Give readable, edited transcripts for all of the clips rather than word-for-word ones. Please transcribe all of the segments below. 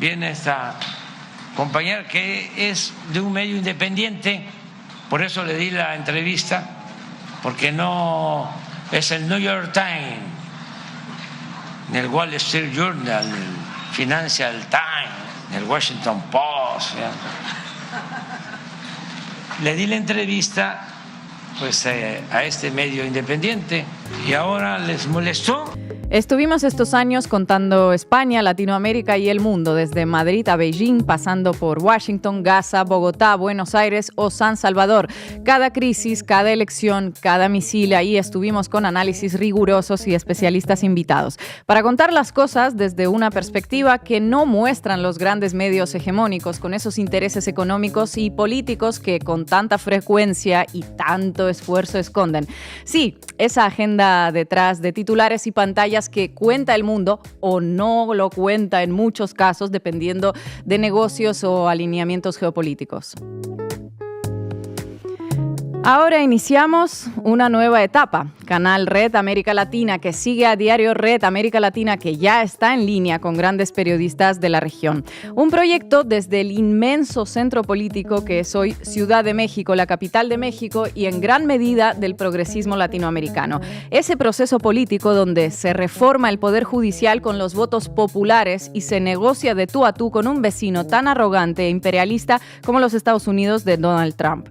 viene esta compañera que es de un medio independiente, por eso le di la entrevista, porque no es el New York Times, ni el Wall Street Journal, ni el Financial Times, ni el Washington Post. ¿Ya? Le di la entrevista pues a este medio independiente y ahora les molestó. Estuvimos estos años contando España, Latinoamérica y el mundo, desde Madrid a Beijing, pasando por Washington, Gaza, Bogotá, Buenos Aires o San Salvador. Cada crisis, cada elección, cada misil, ahí estuvimos con análisis rigurosos y especialistas invitados, para contar las cosas desde una perspectiva que no muestran los grandes medios hegemónicos, con esos intereses económicos y políticos que con tanta frecuencia y tanto esfuerzo esconden. Sí, esa agenda detrás de titulares y pantallas que cuenta el mundo o no lo cuenta en muchos casos, dependiendo de negocios o alineamientos geopolíticos. Ahora iniciamos una nueva etapa. Canal Red América Latina, que sigue a Diario Red América Latina, que ya está en línea con grandes periodistas de la región. Un proyecto desde el inmenso centro político que es hoy Ciudad de México, la capital de México, y en gran medida del progresismo latinoamericano. Ese proceso político donde se reforma el poder judicial con los votos populares y se negocia de tú a tú con un vecino tan arrogante e imperialista como los Estados Unidos de Donald Trump.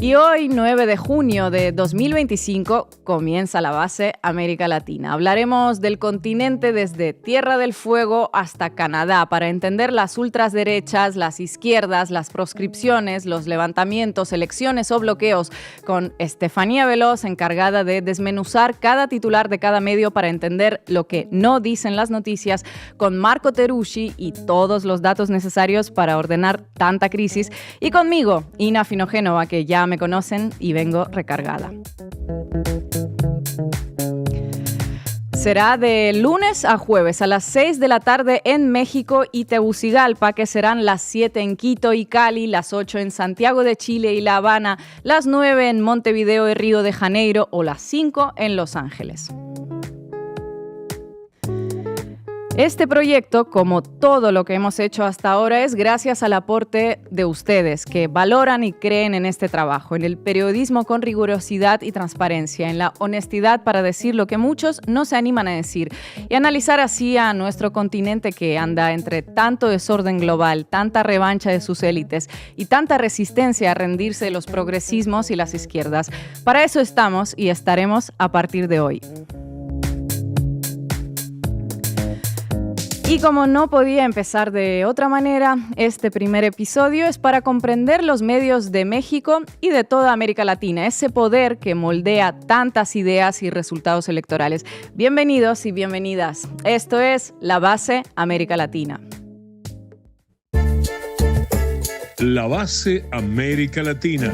Y hoy, 9 de junio de 2025, comienza la base América Latina. Hablaremos del continente desde Tierra del Fuego hasta Canadá para entender las ultraderechas, las izquierdas, las proscripciones, los levantamientos, elecciones o bloqueos, con Estefanía Veloz, encargada de desmenuzar cada titular de cada medio para entender lo que no dicen las noticias, con Marco Teruggi y todos los datos necesarios para ordenar tanta crisis, y conmigo, Ina Finogénova, que ya me conocen y vengo recargada. Será de lunes a jueves a las 6 de la tarde en México y Tegucigalpa, que serán las 7 en Quito y Cali, las 8 en Santiago de Chile y La Habana, las 9 en Montevideo y Río de Janeiro o las 5 en Los Ángeles. Este proyecto, como todo lo que hemos hecho hasta ahora, es gracias al aporte de ustedes que valoran y creen en este trabajo, en el periodismo con rigurosidad y transparencia, en la honestidad para decir lo que muchos no se animan a decir y analizar así a nuestro continente que anda entre tanto desorden global, tanta revancha de sus élites y tanta resistencia a rendirse de los progresismos y las izquierdas. Para eso estamos y estaremos a partir de hoy. Y como no podía empezar de otra manera, este primer episodio es para comprender los medios de México y de toda América Latina, ese poder que moldea tantas ideas y resultados electorales. Bienvenidos y bienvenidas. Esto es La Base América Latina. La Base América Latina.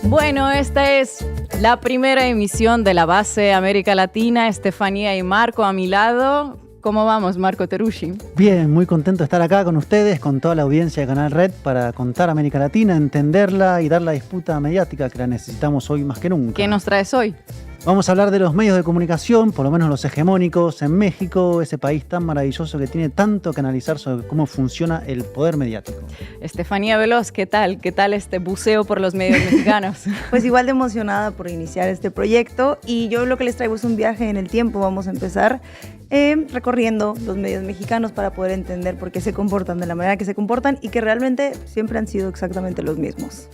Bueno, esta es la primera emisión de La Base América Latina. Estefanía y Marco a mi lado. ¿Cómo vamos, Marco Teruggi? Bien, muy contento de estar acá con ustedes, con toda la audiencia de Canal Red, para contar América Latina, entenderla y dar la disputa mediática que la necesitamos hoy más que nunca. ¿Qué nos traes hoy? Vamos a hablar de los medios de comunicación, por lo menos los hegemónicos en México, ese país tan maravilloso que tiene tanto que analizar sobre cómo funciona el poder mediático. Estefanía Veloz, ¿qué tal? ¿Qué tal este buceo por los medios mexicanos? Pues igual de emocionada por iniciar este proyecto, y yo lo que les traigo es un viaje en el tiempo. Vamos a empezar recorriendo los medios mexicanos para poder entender por qué se comportan de la manera que se comportan y que realmente siempre han sido exactamente los mismos.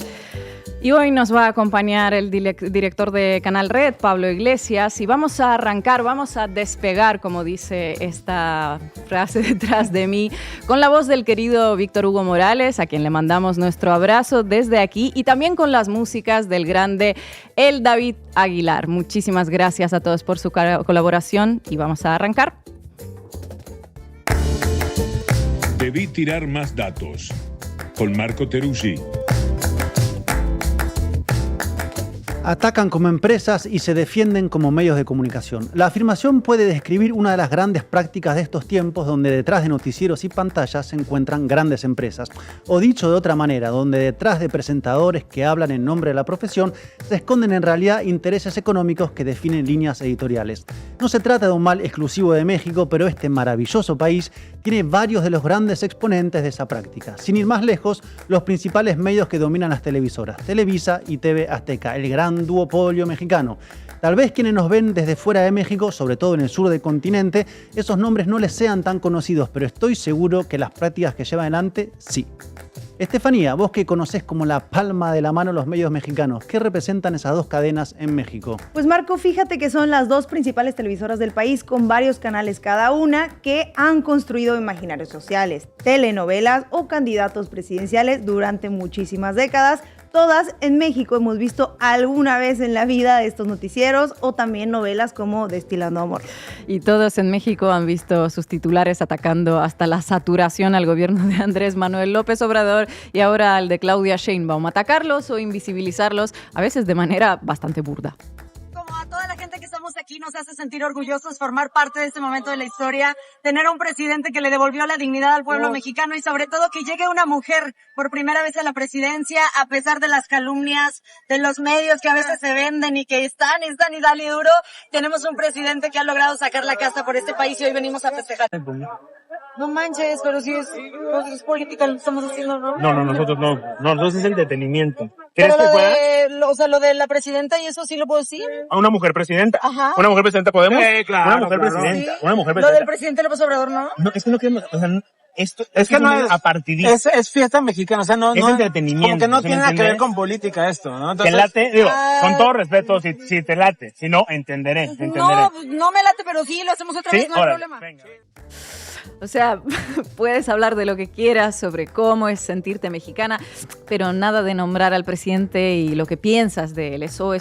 Y hoy nos va a acompañar el director de Canal Red, Pablo Iglesias, y vamos a arrancar, vamos a despegar, como dice esta frase detrás de mí, con la voz del querido Víctor Hugo Morales, a quien le mandamos nuestro abrazo desde aquí, y también con las músicas del grande El David Aguilar. Muchísimas gracias a todos por su colaboración y vamos a arrancar. Debí tirar más datos, con Marco Teruggi. Atacan como empresas y se defienden como medios de comunicación. La afirmación puede describir una de las grandes prácticas de estos tiempos, donde detrás de noticieros y pantallas se encuentran grandes empresas. O dicho de otra manera, donde detrás de presentadores que hablan en nombre de la profesión se esconden en realidad intereses económicos que definen líneas editoriales. No se trata de un mal exclusivo de México, pero este maravilloso país tiene varios de los grandes exponentes de esa práctica. Sin ir más lejos, los principales medios que dominan las televisoras, Televisa y TV Azteca, el gran duopolio mexicano. Tal vez quienes nos ven desde fuera de México, sobre todo en el sur del continente, esos nombres no les sean tan conocidos, pero estoy seguro que las prácticas que llevan adelante, sí. Estefanía, vos que conocés como la palma de la mano los medios mexicanos, ¿qué representan esas dos cadenas en México? Pues Marco, fíjate que son las dos principales televisoras del país con varios canales cada una que han construido imaginarios sociales, telenovelas o candidatos presidenciales durante muchísimas décadas. Todas en México hemos visto alguna vez en la vida de estos noticieros o también novelas como Destilando Amor. Y todos en México han visto sus titulares atacando hasta la saturación al gobierno de Andrés Manuel López Obrador y ahora al de Claudia Sheinbaum. Atacarlos o invisibilizarlos, a veces de manera bastante burda. Como a toda la gente que estamos aquí nos hace sentir orgullosos formar parte de este momento de la historia, tener a un presidente que le devolvió la dignidad al pueblo mexicano y sobre todo que llegue una mujer por primera vez a la presidencia a pesar de las calumnias de los medios que a veces se venden y que están y dale duro. Tenemos un presidente que ha logrado sacar la casta por este país y hoy venimos a festejar. No manches, pero si es política lo que estamos haciendo, ¿no? No, nosotros no. No, nosotros es entretenimiento. ¿Crees Pero que lo de la presidenta y eso sí lo puedo decir. ¿A una mujer presidenta? Ajá. ¿Una mujer presidenta podemos? Claro, Una mujer claro. presidenta. Sí. Una mujer Lo presidenta. del presidente López Obrador, ¿no? No, es que no queremos, o sea, esto Es que no es apartidista. es fiesta mexicana, o sea, no Es entretenimiento, como que no ¿sí me tiene nada que ver entiendes? con política esto, ¿no? ¿Te late? Digo, con todo respeto, si te late. Si no, te entenderé. No me late, pero sí, lo hacemos otra vez, no hay Órale, problema. venga. O sea, puedes hablar de lo que quieras sobre cómo es sentirte mexicana, pero nada de nombrar al presidente y lo que piensas de él. Eso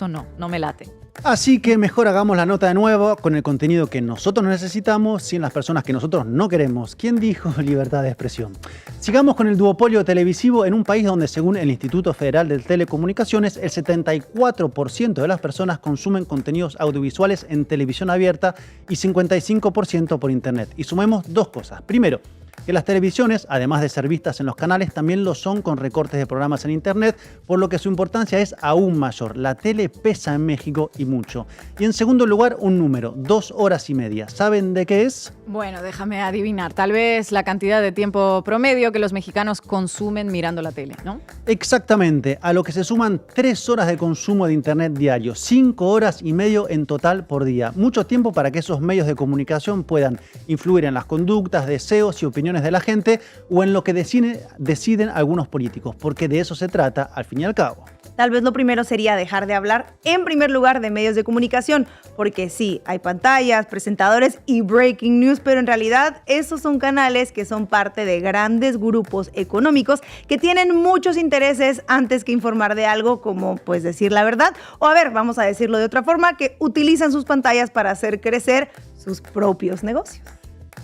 no me late. Así que mejor hagamos la nota de nuevo con el contenido que nosotros necesitamos, sin las personas que nosotros no queremos. ¿Quién dijo libertad de expresión? Sigamos con el duopolio televisivo en un país donde, según el Instituto Federal de Telecomunicaciones, el 74% de las personas consumen contenidos audiovisuales en televisión abierta y 55% por internet. Y sumemos dos cosas. Primero, que las televisiones, además de ser vistas en los canales, también lo son con recortes de programas en internet, por lo que su importancia es aún mayor. La tele pesa en México y mucho. Y en segundo lugar, un número, 2 horas y media. ¿Saben de qué es? Bueno, déjame adivinar. Tal vez la cantidad de tiempo promedio que los mexicanos consumen mirando la tele, ¿no? Exactamente, a lo que se suman 3 horas de consumo de internet diario, 5 horas y medio en total por día. Mucho tiempo para que esos medios de comunicación puedan influir en las conductas, deseos y opiniones de la gente o en lo que deciden algunos políticos, porque de eso se trata al fin y al cabo. Tal vez lo primero sería dejar de hablar en primer lugar de medios de comunicación, porque sí, hay pantallas, presentadores y breaking news, pero en realidad esos son canales que son parte de grandes grupos económicos que tienen muchos intereses antes que informar de algo como pues decir la verdad, o a ver, vamos a decirlo de otra forma, que utilizan sus pantallas para hacer crecer sus propios negocios.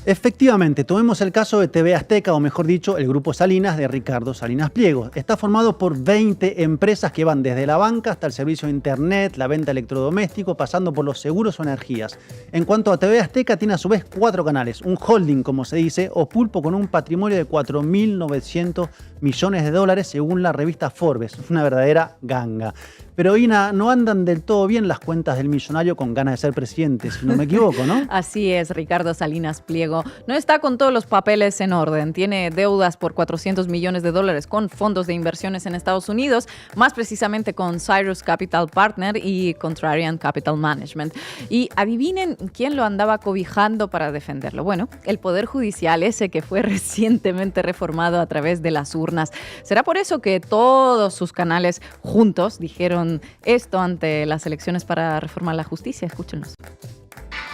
Efectivamente, tomemos el caso de TV Azteca, o mejor dicho, el Grupo Salinas de Ricardo Salinas Pliego. Está formado por 20 empresas que van desde la banca hasta el servicio de internet, la venta de electrodoméstico, pasando por los seguros o energías. En cuanto a TV Azteca, tiene a su vez 4 canales, un holding, como se dice, o pulpo con un patrimonio de 4.900 millones de dólares según la revista Forbes. Una verdadera ganga. Pero Ina, no andan del todo bien las cuentas del millonario con ganas de ser presidente, si no me equivoco, ¿no? Así es, Ricardo Salinas Pliego. No está con todos los papeles en orden. Tiene deudas por 400 millones de dólares con fondos de inversiones en Estados Unidos, más precisamente con Cyrus Capital Partner y Contrarian Capital Management. Y adivinen quién lo andaba cobijando para defenderlo. Bueno, el Poder Judicial, ese que fue recientemente reformado a través de las urnas. ¿Será por eso que todos sus canales juntos dijeron esto ante las elecciones para reformar la justicia? Escúchenos.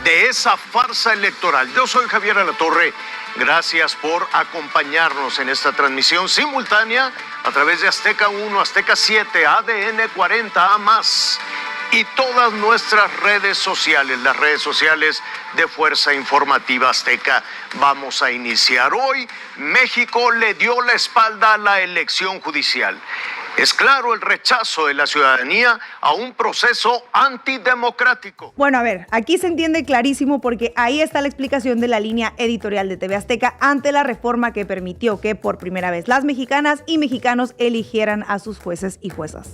De esa farsa electoral. Yo soy Javier Alatorre. Gracias por acompañarnos en esta transmisión simultánea a través de Azteca 1, Azteca 7, ADN 40, A+, y todas nuestras redes sociales, las redes sociales de Fuerza Informativa Azteca. Vamos a iniciar hoy. México le dio la espalda a la elección judicial. Es claro el rechazo de la ciudadanía a un proceso antidemocrático. Bueno, a ver, aquí se entiende clarísimo porque ahí está la explicación de la línea editorial de TV Azteca ante la reforma que permitió que por primera vez las mexicanas y mexicanos eligieran a sus jueces y juezas.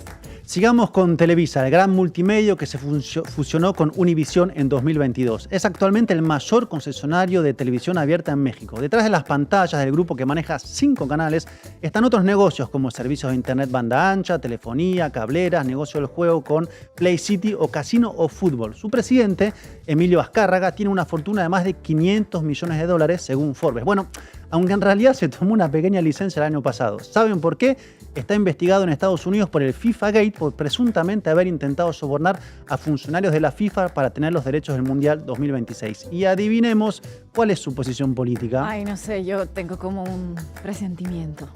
Sigamos con Televisa, el gran multimedio que se fusionó con Univisión en 2022. Es actualmente el mayor concesionario de televisión abierta en México. Detrás de las pantallas del grupo que maneja 5 canales están otros negocios como servicios de internet banda ancha, telefonía, cableras, negocio del juego con Play City o casino o fútbol. Su presidente, Emilio Azcárraga, tiene una fortuna de más de $500 millones según Forbes. Bueno, aunque en realidad se tomó una pequeña licencia el año pasado. ¿Saben por qué? Está investigado en Estados Unidos por el FIFA Gate por presuntamente haber intentado sobornar a funcionarios de la FIFA para tener los derechos del Mundial 2026. Y adivinemos cuál es su posición política. Ay, no sé, yo tengo como un presentimiento.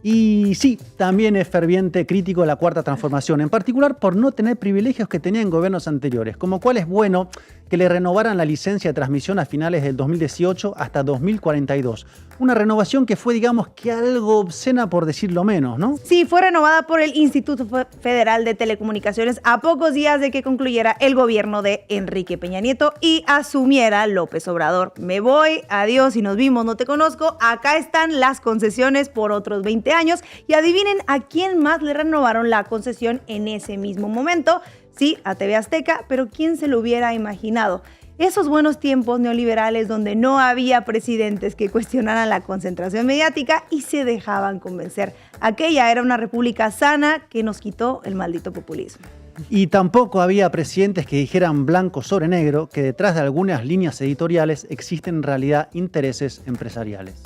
Y sí, también es ferviente crítico de la Cuarta Transformación, en particular por no tener privilegios que tenía en gobiernos anteriores, como cuál es bueno que le renovaran la licencia de transmisión a finales del 2018 hasta 2042. Una renovación que fue, digamos, que algo obscena por decirlo menos, ¿no? Sí, fue renovada por el Instituto Federal de Telecomunicaciones a pocos días de que concluyera el gobierno de Enrique Peña Nieto y asumiera López Obrador. Me voy, adiós y nos vimos, no te conozco. Acá están las concesiones por otros 20 años y adivinen a quién más le renovaron la concesión en ese mismo momento. Sí, a TV Azteca, pero ¿quién se lo hubiera imaginado? Esos buenos tiempos neoliberales donde no había presidentes que cuestionaran la concentración mediática y se dejaban convencer. Aquella era una república sana que nos quitó el maldito populismo. Y tampoco había presidentes que dijeran blanco sobre negro que detrás de algunas líneas editoriales existen en realidad intereses empresariales.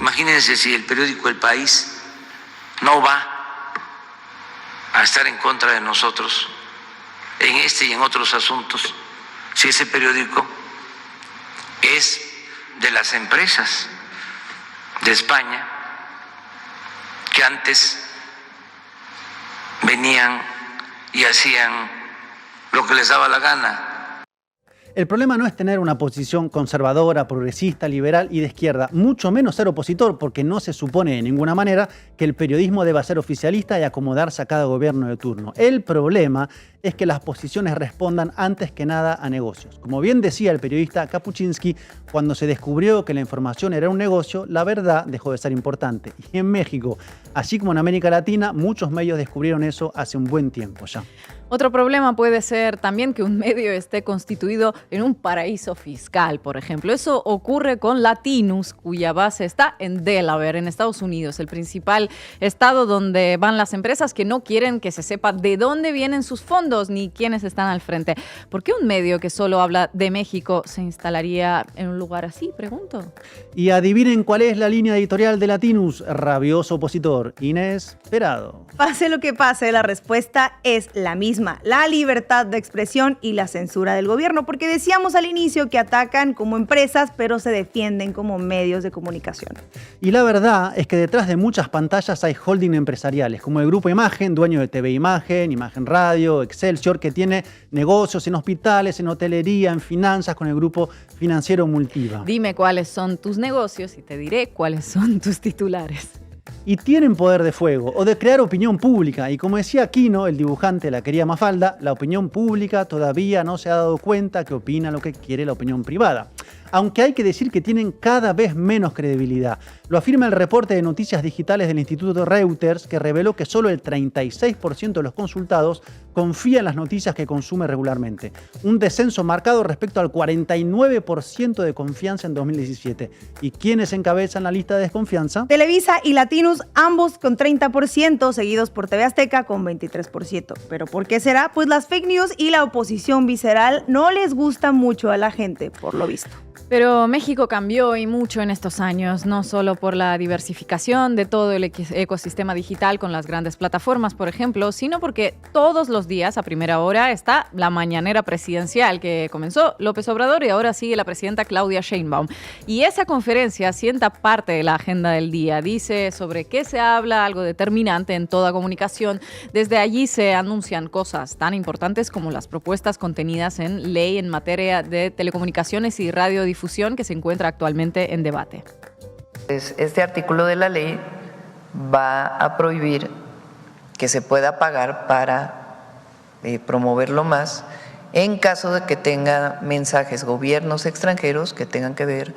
Imagínense si el periódico El País no va a estar en contra de nosotros en este y en otros asuntos, si ese periódico es de las empresas de España que antes venían y hacían lo que les daba la gana. El problema no es tener una posición conservadora, progresista, liberal y de izquierda, mucho menos ser opositor, porque no se supone de ninguna manera que el periodismo deba ser oficialista y acomodarse a cada gobierno de turno. El problema es que las posiciones respondan antes que nada a negocios. Como bien decía el periodista Kapuczynski, cuando se descubrió que la información era un negocio, la verdad dejó de ser importante. Y en México, así como en América Latina, muchos medios descubrieron eso hace un buen tiempo ya. Otro problema puede ser también que un medio esté constituido en un paraíso fiscal, por ejemplo. Eso ocurre con Latinus, cuya base está en Delaware, en Estados Unidos, el principal estado donde van las empresas que no quieren que se sepa de dónde vienen sus fondos ni quiénes están al frente. ¿Por qué un medio que solo habla de México se instalaría en un lugar así? Pregunto. Y adivinen cuál es la línea editorial de Latinus, rabioso opositor, inesperado. Pase lo que pase, la respuesta es la misma, la libertad de expresión y la censura del gobierno, porque decíamos al inicio que atacan como empresas, pero se defienden como medios de comunicación. Y la verdad es que detrás de muchas pantallas hay holding empresariales, como el Grupo Imagen, dueño de TV Imagen, Imagen Radio, Excelsior, que tiene negocios en hospitales, en hotelería, en finanzas, con el grupo financiero Multiva. Dime cuáles son tus negocios y te diré cuáles son tus titulares. Y tienen poder de fuego o de crear opinión pública. Y como decía Aquino, el dibujante de La querida Mafalda, la opinión pública todavía no se ha dado cuenta que opina lo que quiere la opinión privada. Aunque hay que decir que tienen cada vez menos credibilidad. Lo afirma el reporte de noticias digitales del Instituto Reuters, que reveló que solo el 36% de los consultados confía en las noticias que consume regularmente. Un descenso marcado respecto al 49% de confianza en 2017. ¿Y quiénes encabezan la lista de desconfianza? Televisa y Latinus, ambos con 30%, seguidos por TV Azteca con 23%. ¿Pero por qué será? Pues las fake news y la oposición visceral no les gustan mucho a la gente, por lo visto. Pero México cambió y mucho en estos años, no solo por la diversificación de todo el ecosistema digital con las grandes plataformas, por ejemplo, sino porque todos los días a primera hora está la mañanera presidencial que comenzó López Obrador y ahora sigue la presidenta Claudia Sheinbaum. Y esa conferencia sienta parte de la agenda del día, dice sobre qué se habla, algo determinante en toda comunicación. Desde allí se anuncian cosas tan importantes como las propuestas contenidas en ley en materia de telecomunicaciones y radiodifusión que se encuentra actualmente en debate. Este artículo de la ley va a prohibir que se pueda pagar para promoverlo más en caso de que tenga mensajes gobiernos extranjeros que tengan que ver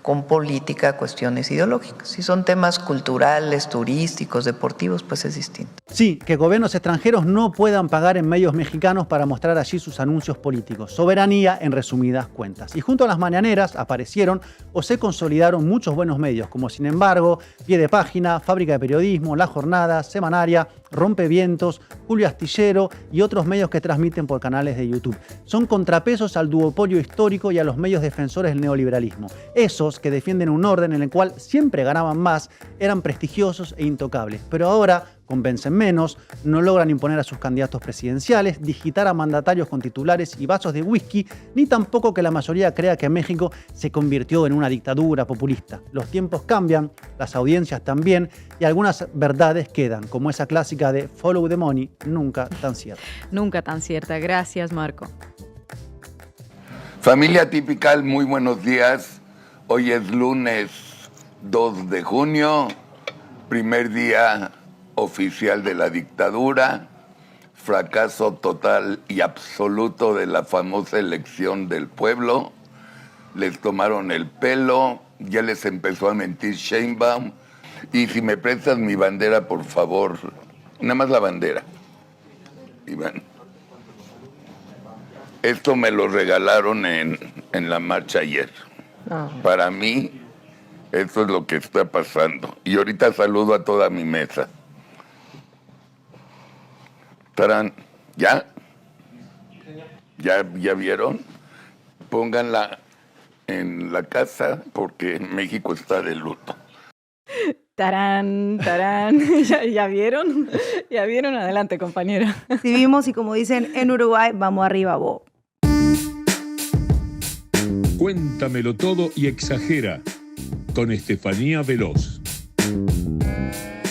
con política cuestiones ideológicas. Si son temas culturales, turísticos, deportivos, pues es distinto. Sí, que gobiernos extranjeros no puedan pagar en medios mexicanos para mostrar allí sus anuncios políticos. Soberanía en resumidas cuentas. Y junto a las mañaneras aparecieron o se consolidaron muchos buenos medios, como Sin embargo, Pie de Página, Fábrica de Periodismo, La Jornada, Semanaria, Rompevientos, Julio Astillero y otros medios que transmiten por canales de YouTube. Son contrapesos al duopolio histórico y a los medios defensores del neoliberalismo. Esos que defienden un orden en el cual siempre ganaban más, eran prestigiosos e intocables. Pero ahora convencen menos, no logran imponer a sus candidatos presidenciales, digitar a mandatarios con titulares y vasos de whisky, ni tampoco que la mayoría crea que México se convirtió en una dictadura populista. Los tiempos cambian, las audiencias también, y algunas verdades quedan, como esa clásica de follow the money, nunca tan cierta. Nunca tan cierta. Gracias, Marco. Familia Tipical, muy buenos días. Hoy es lunes 2 de junio, primer día oficial de la dictadura, fracaso total y absoluto de la famosa elección del pueblo. Les tomaron el pelo, ya les empezó a mentir Sheinbaum. Y si me prestas mi bandera, por favor, nada más la bandera, Iván. Esto me lo regalaron en la marcha ayer. Para mí, eso es lo que está pasando. Y ahorita saludo a toda mi mesa. ¿Tarán? ¿Ya? ¿Ya vieron? Pónganla en la casa porque México está de luto. Tarán, tarán. ¿Ya vieron? ¿Ya vieron? Adelante, compañera. Si vimos y como dicen en Uruguay, vamos arriba, Bo. Cuéntamelo todo y exagera con Estefanía Veloz.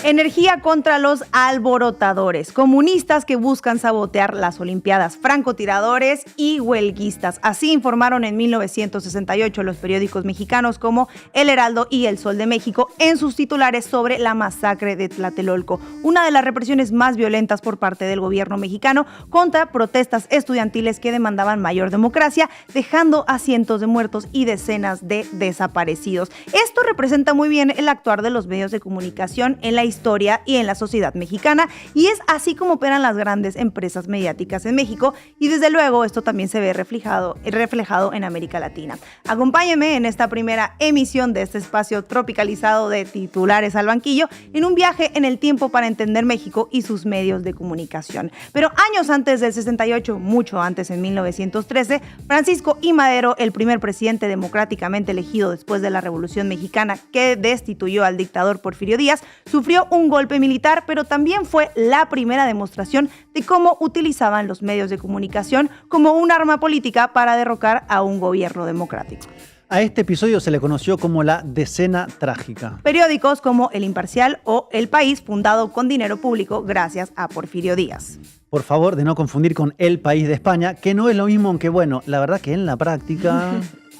Energía contra los alborotadores, comunistas que buscan sabotear las Olimpiadas, francotiradores y huelguistas. Así informaron en 1968 los periódicos mexicanos como El Heraldo y El Sol de México en sus titulares sobre la masacre de Tlatelolco, una de las represiones más violentas por parte del gobierno mexicano contra protestas estudiantiles que demandaban mayor democracia, dejando a cientos de muertos y decenas de desaparecidos. Esto representa muy bien el actuar de los medios de comunicación en la historia y en la sociedad mexicana, y es así como operan las grandes empresas mediáticas en México, y desde luego esto también se ve reflejado en América Latina. Acompáñenme en esta primera emisión de este espacio tropicalizado de Titulares al Banquillo, en un viaje en el tiempo para entender México y sus medios de comunicación. Pero años antes del 68, mucho antes, en 1913, Francisco I. Madero, el primer presidente democráticamente elegido después de la Revolución Mexicana que destituyó al dictador Porfirio Díaz, sufrió un golpe militar, pero también fue la primera demostración de cómo utilizaban los medios de comunicación como un arma política para derrocar a un gobierno democrático. A este episodio se le conoció como la Decena Trágica. Periódicos como El Imparcial o El País, fundado con dinero público gracias a Porfirio Díaz. Por favor, de no confundir con El País de España, que no es lo mismo, aunque bueno, la verdad que en la práctica...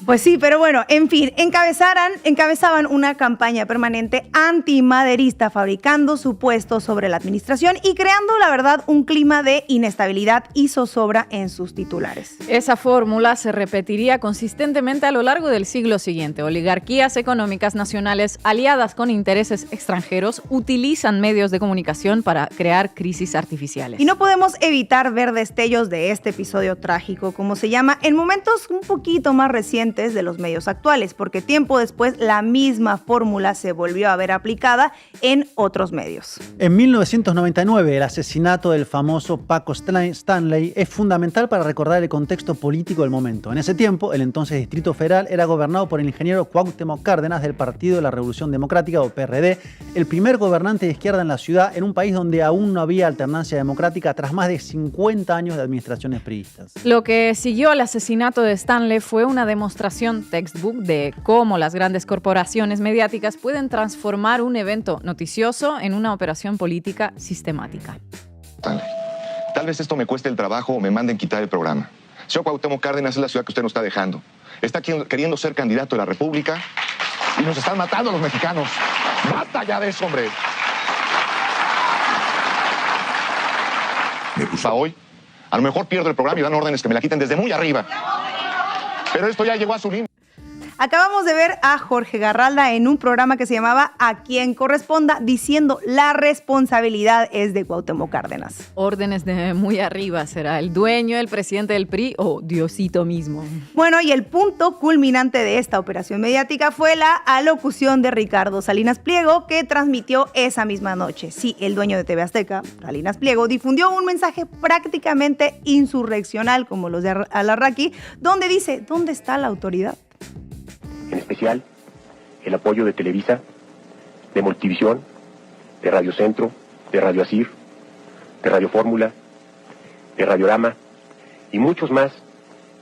Pues sí, pero bueno, en fin, encabezaban una campaña permanente antimaderista, fabricando supuestos sobre la administración y creando, la verdad, un clima de inestabilidad y zozobra en sus titulares. Esa fórmula se repetiría consistentemente a lo largo del siglo siguiente. Oligarquías económicas nacionales aliadas con intereses extranjeros utilizan medios de comunicación para crear crisis artificiales. Y no podemos evitar ver destellos de este episodio trágico, como se llama, en momentos un poquito más recientes de los medios actuales, porque tiempo después la misma fórmula se volvió a ver aplicada en otros medios. En 1999, el asesinato del famoso Paco Stanley es fundamental para recordar el contexto político del momento. En ese tiempo, el entonces Distrito Federal era gobernado por el ingeniero Cuauhtémoc Cárdenas del Partido de la Revolución Democrática, o PRD, el primer gobernante de izquierda en la ciudad, en un país donde aún no había alternancia democrática tras más de 50 años de administraciones priistas. Lo que siguió al asesinato de Stanley fue una demostración textbook de cómo las grandes corporaciones mediáticas pueden transformar un evento noticioso en una operación política sistemática. Tal vez esto me cueste el trabajo o me manden quitar el programa. Señor Cuauhtémoc Cárdenas, es la ciudad que usted nos está dejando. Está queriendo ser candidato de la República y nos están matando a los mexicanos. ¡Basta ya de eso, hombre! Me puso hoy. A lo mejor pierdo el programa y dan órdenes que me la quiten desde muy arriba. Pero esto ya llegó a su límite. Acabamos de ver a Jorge Garralda en un programa que se llamaba A Quien Corresponda, diciendo la responsabilidad es de Cuauhtémoc Cárdenas. Órdenes de muy arriba, ¿será el dueño, el presidente del PRI o Diosito mismo? Bueno, y el punto culminante de esta operación mediática fue la alocución de Ricardo Salinas Pliego, que transmitió esa misma noche. Sí, el dueño de TV Azteca, Salinas Pliego, difundió un mensaje prácticamente insurreccional, como los de Alarraqui, donde dice, ¿dónde está la autoridad? En especial, el apoyo de Televisa, de Multivisión, de Radio Centro, de Radio Asir, de Radio Fórmula, de Radiorama y muchos más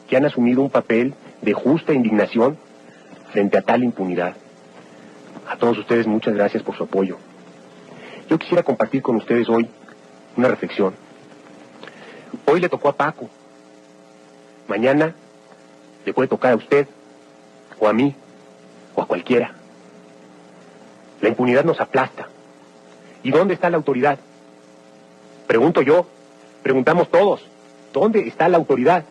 que han asumido un papel de justa indignación frente a tal impunidad. A todos ustedes muchas gracias por su apoyo. Yo quisiera compartir con ustedes hoy una reflexión. Hoy le tocó a Paco. Mañana le puede tocar a usted, o a mí, o a cualquiera. La impunidad nos aplasta. ¿Y dónde está la autoridad? Pregunto yo, preguntamos todos, ¿dónde está la autoridad?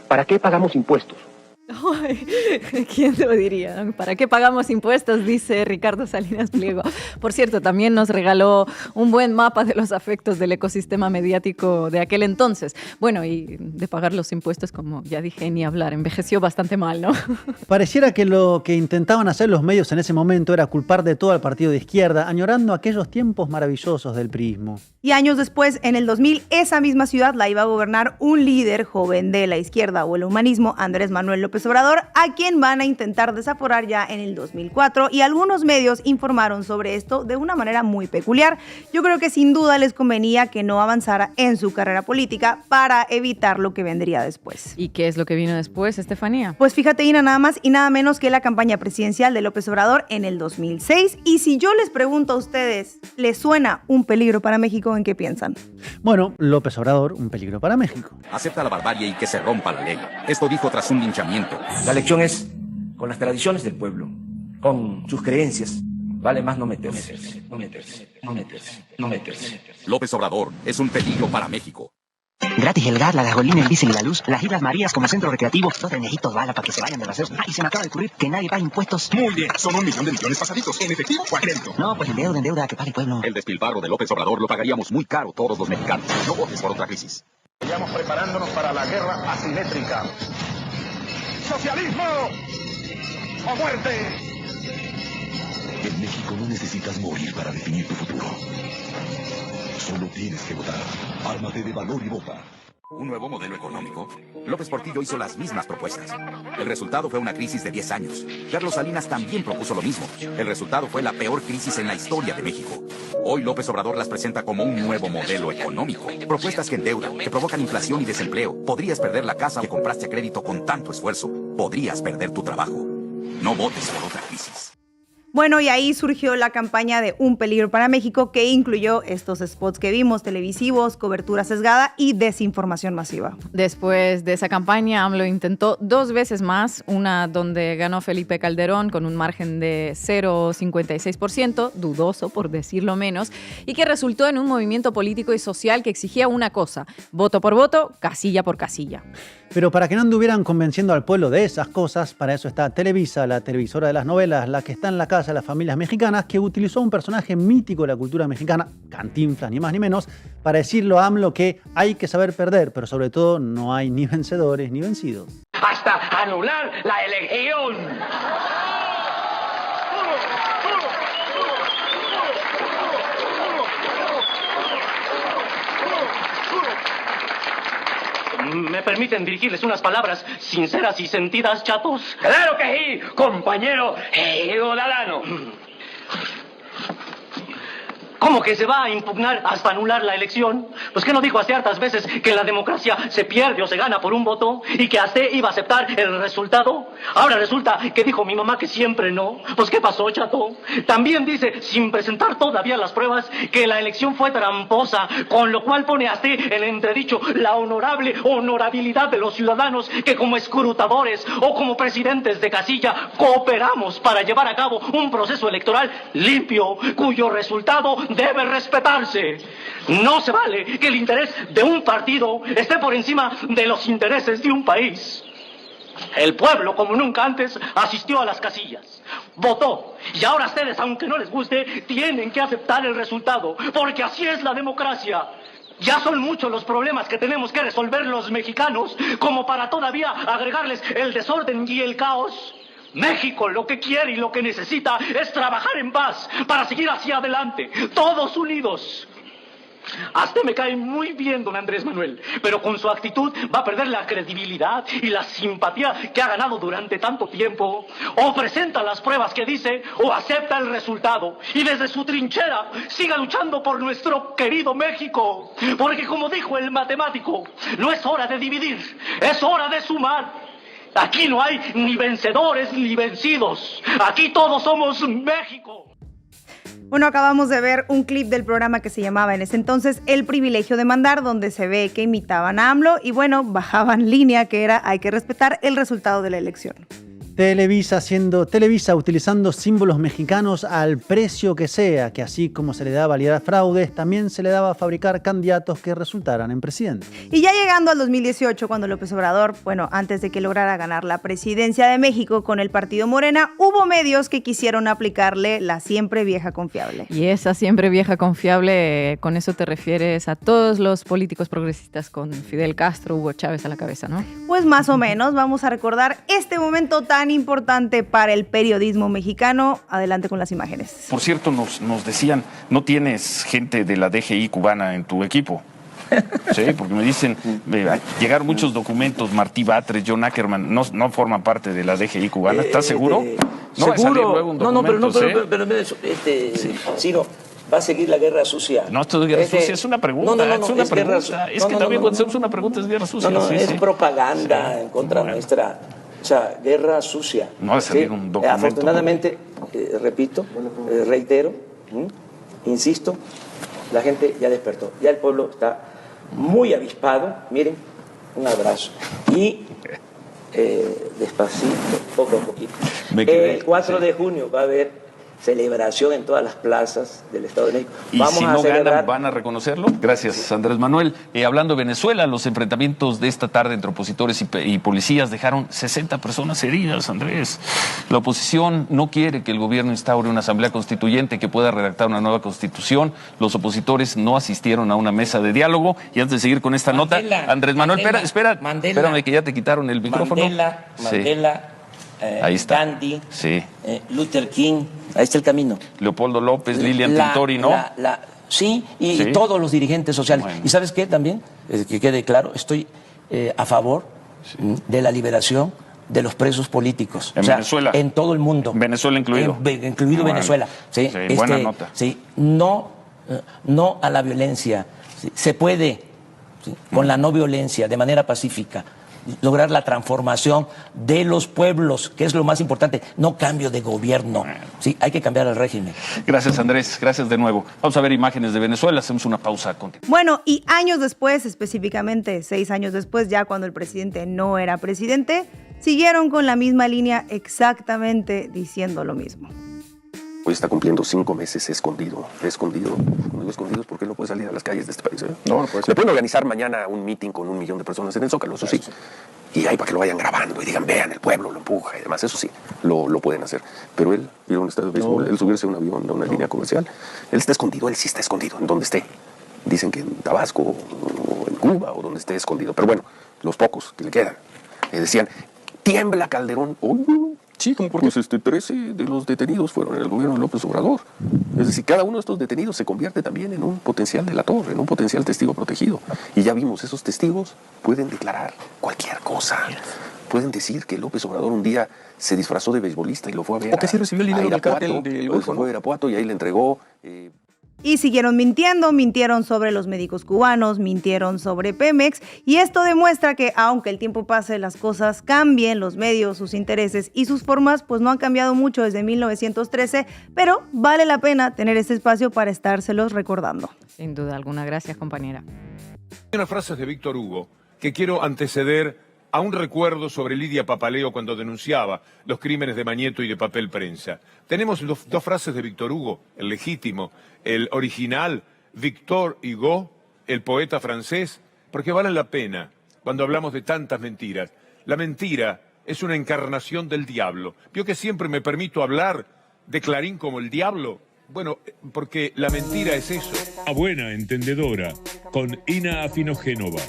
¿Para qué pagamos impuestos? Ay, ¿quién lo diría? ¿Para qué pagamos impuestos? Dice Ricardo Salinas Pliego. Por cierto, también nos regaló un buen mapa de los afectos del ecosistema mediático de aquel entonces. Bueno, y de pagar los impuestos, como ya dije, ni hablar, envejeció bastante mal, ¿no? Pareciera que lo que intentaban hacer los medios en ese momento era culpar de todo al partido de izquierda, añorando aquellos tiempos maravillosos del priismo. Y años después, en el 2000, esa misma ciudad la iba a gobernar un líder joven de la izquierda o el humanismo, Andrés Manuel López Obrador, a quien van a intentar desaforar ya en el 2004, y algunos medios informaron sobre esto de una manera muy peculiar. Yo creo que sin duda les convenía que no avanzara en su carrera política para evitar lo que vendría después. ¿Y qué es lo que vino después, Estefanía? Pues fíjate, Ina, nada más y nada menos que la campaña presidencial de López Obrador en el 2006. Y si yo les pregunto a ustedes, ¿les suena un peligro para México? ¿En qué piensan? Bueno, López Obrador, un peligro para México. Acepta la barbarie y que se rompa la ley. Esto dijo tras un linchamiento. La lección es con las tradiciones del pueblo, con sus creencias. Vale más no meterse. López Obrador es un peligro para México. Gratis el gas, la gasolina, el diésel y la luz, las Islas Marías como centro recreativo, 2 trenejitos bala para que se vayan de paseo. Y se me acaba de ocurrir que nadie paga impuestos. Muy bien, son 1 millón de millones pasaditos, ¿en efectivo o a crédito? No, pues en deuda, que pague el pueblo. El despilfarro de López Obrador lo pagaríamos muy caro todos los mexicanos. No votes por otra crisis. Estamos preparándonos para la guerra asimétrica. ¡Socialismo o muerte! En México no necesitas morir para definir tu futuro. Solo tienes que votar. Ármate de valor y vota. ¿Un nuevo modelo económico? López Portillo hizo las mismas propuestas. El resultado fue una crisis de 10 años. Carlos Salinas también propuso lo mismo. El resultado fue la peor crisis en la historia de México. Hoy López Obrador las presenta como un nuevo modelo económico. Propuestas que endeudan, que provocan inflación y desempleo. Podrías perder la casa que compraste a crédito con tanto esfuerzo. Podrías perder tu trabajo. No votes por otra crisis. Bueno, y ahí surgió la campaña de Un Peligro para México, que incluyó estos spots que vimos, televisivos, cobertura sesgada y desinformación masiva. Después de esa campaña, AMLO intentó 2 veces más, una donde ganó Felipe Calderón con un margen de 0,56%, dudoso por decirlo menos, y que resultó en un movimiento político y social que exigía una cosa: voto por voto, casilla por casilla. Pero para que no anduvieran convenciendo al pueblo de esas cosas, para eso está Televisa, la televisora de las novelas, la que está en la casa de las familias mexicanas, que utilizó un personaje mítico de la cultura mexicana, Cantinflas, ni más ni menos, para decirlo a AMLO que hay que saber perder, pero sobre todo no hay ni vencedores ni vencidos. ¡Hasta anular la elección! ¿Me permiten dirigirles unas palabras sinceras y sentidas, chatos? ¡Claro que sí, compañero ciudadano! ¿Cómo que se va a impugnar hasta anular la elección? Pues que no dijo hace hartas veces que en la democracia se pierde o se gana por un voto y que hasta iba a aceptar el resultado. Ahora resulta que dijo mi mamá que siempre no. Pues ¿qué pasó, chato? También dice, sin presentar todavía las pruebas, que la elección fue tramposa, con lo cual pone hasta en entredicho la honorabilidad de los ciudadanos que como escrutadores o como presidentes de casilla cooperamos para llevar a cabo un proceso electoral limpio, cuyo resultado debe respetarse. No se vale que el interés de un partido esté por encima de los intereses de un país. El pueblo, como nunca antes, asistió a las casillas, votó, y ahora ustedes, aunque no les guste, tienen que aceptar el resultado, porque así es la democracia. Ya son muchos los problemas que tenemos que resolver los mexicanos, como para todavía agregarles el desorden y el caos. México lo que quiere y lo que necesita es trabajar en paz para seguir hacia adelante, todos unidos. A usted me cae muy bien, don Andrés Manuel, pero con su actitud va a perder la credibilidad y la simpatía que ha ganado durante tanto tiempo. O presenta las pruebas que dice, o acepta el resultado. Y desde su trinchera siga luchando por nuestro querido México. Porque como dijo el matemático, no es hora de dividir, es hora de sumar. Aquí no hay ni vencedores ni vencidos. Aquí todos somos México. Bueno, acabamos de ver un clip del programa que se llamaba en ese entonces El Privilegio de Mandar, donde se ve que imitaban a AMLO y bueno, bajaban línea que era hay que respetar el resultado de la elección. Televisa utilizando símbolos mexicanos al precio que sea, que así como se le da a validar fraudes, también se le daba a fabricar candidatos que resultaran en presidente. Y ya llegando al 2018, cuando López Obrador, antes de que lograra ganar la presidencia de México con el partido Morena, hubo medios que quisieron aplicarle la siempre vieja confiable. Y esa siempre vieja confiable, con eso te refieres a todos los políticos progresistas con Fidel Castro, Hugo Chávez a la cabeza, ¿no? Pues más o menos, vamos a recordar este momento tan importante para el periodismo mexicano. Adelante con las imágenes. Por cierto, nos decían, no tienes gente de la DGI cubana en tu equipo. Sí, porque me dicen, llegaron muchos documentos, Martí Batres, John Ackerman, no forman parte de la DGI cubana. ¿Estás seguro? No va a salir luego un documento, Ciro, va a seguir la guerra sucia. No, esto es guerra sucia, es una pregunta. No, es una pregunta. Es que también cuando hacemos una pregunta es guerra sucia. Es propaganda en contra nuestra. O sea, guerra sucia. No va a salir un documento. Afortunadamente, repito, reitero, insisto, la gente ya despertó. Ya el pueblo está muy avispado. Miren, un abrazo. Y despacito, poco a poquito. El 4 de junio va a haber celebración en todas las plazas del Estado de México. Y vamos si a no celebrar... ganan, ¿van a reconocerlo? Gracias, Andrés Manuel. Hablando de Venezuela, los enfrentamientos de esta tarde entre opositores y policías dejaron 60 personas heridas, Andrés. La oposición no quiere que el gobierno instaure una asamblea constituyente que pueda redactar una nueva constitución. Los opositores no asistieron a una mesa de diálogo. Y antes de seguir con esta nota, Andrés Manuel, espérame que ya te quitaron el micrófono. Mandela, ahí está. Gandhi, Luther King, ahí está el camino. Leopoldo López, Lilian Tintori, ¿no? Y todos los dirigentes sociales. ¿Y sabes qué también? Que quede claro, estoy a favor de la liberación de los presos políticos. En Venezuela. En todo el mundo. Venezuela incluido. Incluido Venezuela. Buena nota. No a la violencia. Se puede, con la no violencia, de manera pacífica, lograr la transformación de los pueblos, que es lo más importante, no cambio de gobierno. Sí, hay que cambiar el régimen. Gracias, Andrés. Gracias de nuevo. Vamos a ver imágenes de Venezuela. Hacemos una pausa. Bueno, y años después, específicamente 6 años después, ya cuando el presidente no era presidente, siguieron con la misma línea exactamente diciendo lo mismo. Hoy está cumpliendo 5 meses escondido. Cuando digo escondido es porque no puede salir a las calles de este país. No puede. Le pueden organizar mañana un meeting con 1 millón de personas en el Zócalo, eso sí. Y ahí para que lo vayan grabando y digan, vean, el pueblo lo empuja y demás, eso sí, lo pueden hacer. Pero él, ir a un estadio de béisbol, él subirse a un avión, a una línea comercial, él está escondido, él sí está escondido, en donde esté. Dicen que en Tabasco o en Cuba o donde esté escondido. Pero bueno, los pocos que le quedan, decían, tiembla Calderón. Sí, como porque 13 de los detenidos fueron en el gobierno de López Obrador. Es decir, cada uno de estos detenidos se convierte también en un potencial delator, en un potencial testigo protegido. Y ya vimos, esos testigos pueden declarar cualquier cosa. Pueden decir que López Obrador un día se disfrazó de beisbolista y lo fue a ver. O que sí recibió el dinero del cártel del Golfo. Fue a Irapuato y ahí le entregó... Y siguieron mintieron sobre los médicos cubanos, mintieron sobre Pemex, y esto demuestra que aunque el tiempo pase, las cosas cambien, los medios, sus intereses y sus formas pues no han cambiado mucho desde 1913, pero vale la pena tener este espacio para estárselos recordando. Sin duda alguna, gracias compañera. Hay unas frases de Víctor Hugo que quiero anteceder a un recuerdo sobre Lidia Papaleo cuando denunciaba los crímenes de Mañeto y de Papel Prensa. Tenemos dos frases de Víctor Hugo, el legítimo, el original, Victor Hugo, el poeta francés, porque vale la pena cuando hablamos de tantas mentiras. La mentira es una encarnación del diablo. Vio que siempre me permito hablar de Clarín como el diablo. Bueno, porque la mentira es eso. A buena entendedora, con Ina Afinogénova.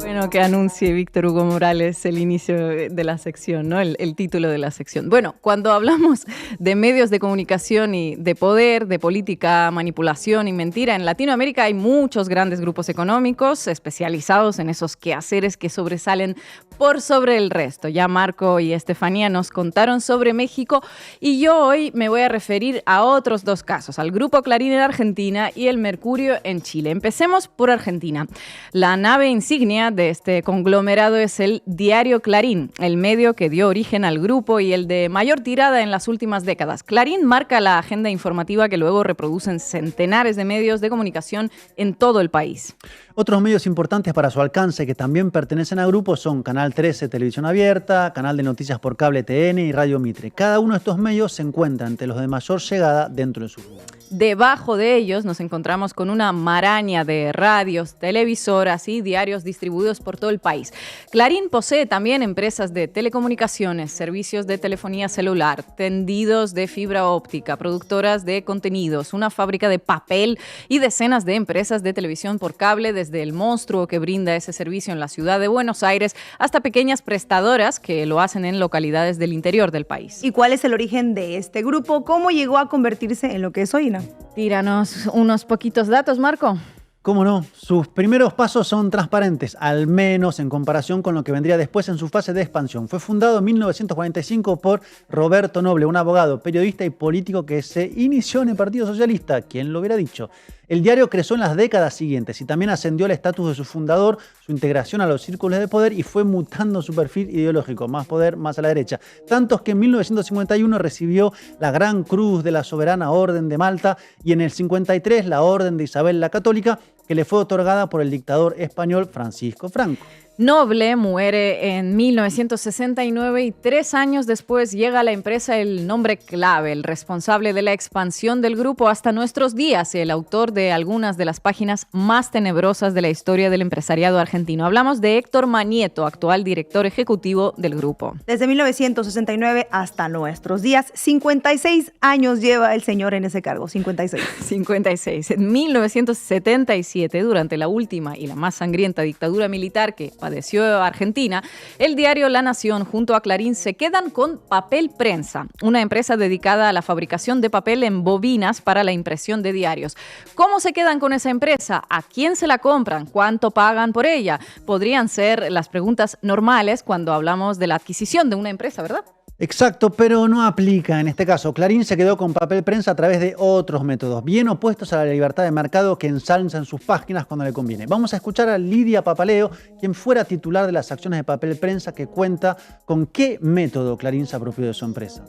Bueno, que anuncie Víctor Hugo Morales el inicio de la sección, ¿no? El título de la sección. Bueno, cuando hablamos de medios de comunicación y de poder, de política, manipulación y mentira, en Latinoamérica hay muchos grandes grupos económicos especializados en esos quehaceres que sobresalen por sobre el resto. Ya Marco y Estefanía nos contaron sobre México y yo hoy me voy a referir a otros dos casos, al Grupo Clarín en Argentina y el Mercurio en Chile. Empecemos por Argentina. La nave insignia de este conglomerado es el diario Clarín, el medio que dio origen al grupo y el de mayor tirada en las últimas décadas. Clarín marca la agenda informativa que luego reproducen centenares de medios de comunicación en todo el país. Otros medios importantes para su alcance que también pertenecen al grupo son Canal 13 Televisión Abierta, Canal de Noticias por Cable TN y Radio Mitre. Cada uno de estos medios se encuentra entre los de mayor llegada dentro de su grupo. Debajo de ellos nos encontramos con una maraña de radios, televisoras y diarios distribuidos por todo el país. Clarín posee también empresas de telecomunicaciones, servicios de telefonía celular, tendidos de fibra óptica, productoras de contenidos, una fábrica de papel y decenas de empresas de televisión por cable, desde el monstruo que brinda ese servicio en la ciudad de Buenos Aires hasta pequeñas prestadoras que lo hacen en localidades del interior del país. ¿Y cuál es el origen de este grupo? ¿Cómo llegó a convertirse en lo que es hoy? Tíranos unos poquitos datos, Marco. ¿Cómo no? Sus primeros pasos son transparentes, al menos en comparación con lo que vendría después en su fase de expansión. Fue fundado en 1945 por Roberto Noble, un abogado, periodista y político que se inició en el Partido Socialista. ¿Quién lo hubiera dicho? El diario creció en las décadas siguientes y también ascendió al estatus de su fundador, su integración a los círculos de poder y fue mutando su perfil ideológico, más poder, más a la derecha. Tantos que en 1951 recibió la Gran Cruz de la Soberana Orden de Malta y en el 53 la Orden de Isabel la Católica, que le fue otorgada por el dictador español Francisco Franco. Noble muere en 1969 y 3 años después llega a la empresa el nombre clave, el responsable de la expansión del grupo hasta nuestros días y el autor de algunas de las páginas más tenebrosas de la historia del empresariado argentino. Hablamos de Héctor Manieto, actual director ejecutivo del grupo. Desde 1969 hasta nuestros días, 56 años lleva el señor en ese cargo, 56. 56. En 1977, durante la última y la más sangrienta dictadura militar que padeció Argentina, el diario La Nación junto a Clarín se quedan con Papel Prensa, una empresa dedicada a la fabricación de papel en bobinas para la impresión de diarios. ¿Cómo se quedan con esa empresa? ¿A quién se la compran? ¿Cuánto pagan por ella? Podrían ser las preguntas normales cuando hablamos de la adquisición de una empresa, ¿verdad? Exacto, pero no aplica en este caso. Clarín se quedó con Papel Prensa a través de otros métodos, bien opuestos a la libertad de mercado que ensalza en sus páginas cuando le conviene. Vamos a escuchar a Lidia Papaleo, quien fuera titular de las acciones de Papel Prensa, que cuenta con qué método Clarín se apropió de su empresa.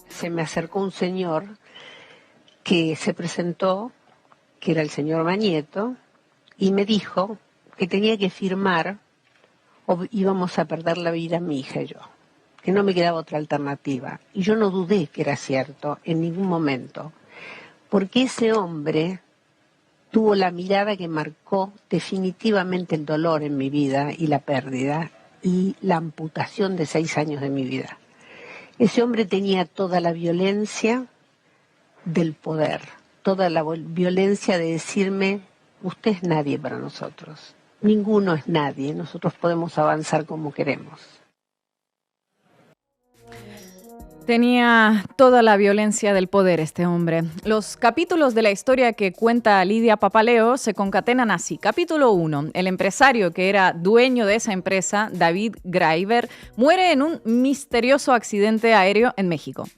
Se me acercó un señor que se presentó, que era el señor Manieto, y me dijo que tenía que firmar o íbamos a perder la vida mi hija y yo, que no me quedaba otra alternativa. Y yo no dudé que era cierto en ningún momento, porque ese hombre tuvo la mirada que marcó definitivamente el dolor en mi vida y la pérdida y la amputación de 6 años de mi vida. Ese hombre tenía toda la violencia del poder, toda la violencia de decirme, usted es nadie para nosotros, ninguno es nadie, nosotros podemos avanzar como queremos. Tenía toda la violencia del poder este hombre. Los capítulos de la historia que cuenta Lidia Papaleo se concatenan así. Capítulo 1. El empresario que era dueño de esa empresa, David Graeber, muere en un misterioso accidente aéreo en México.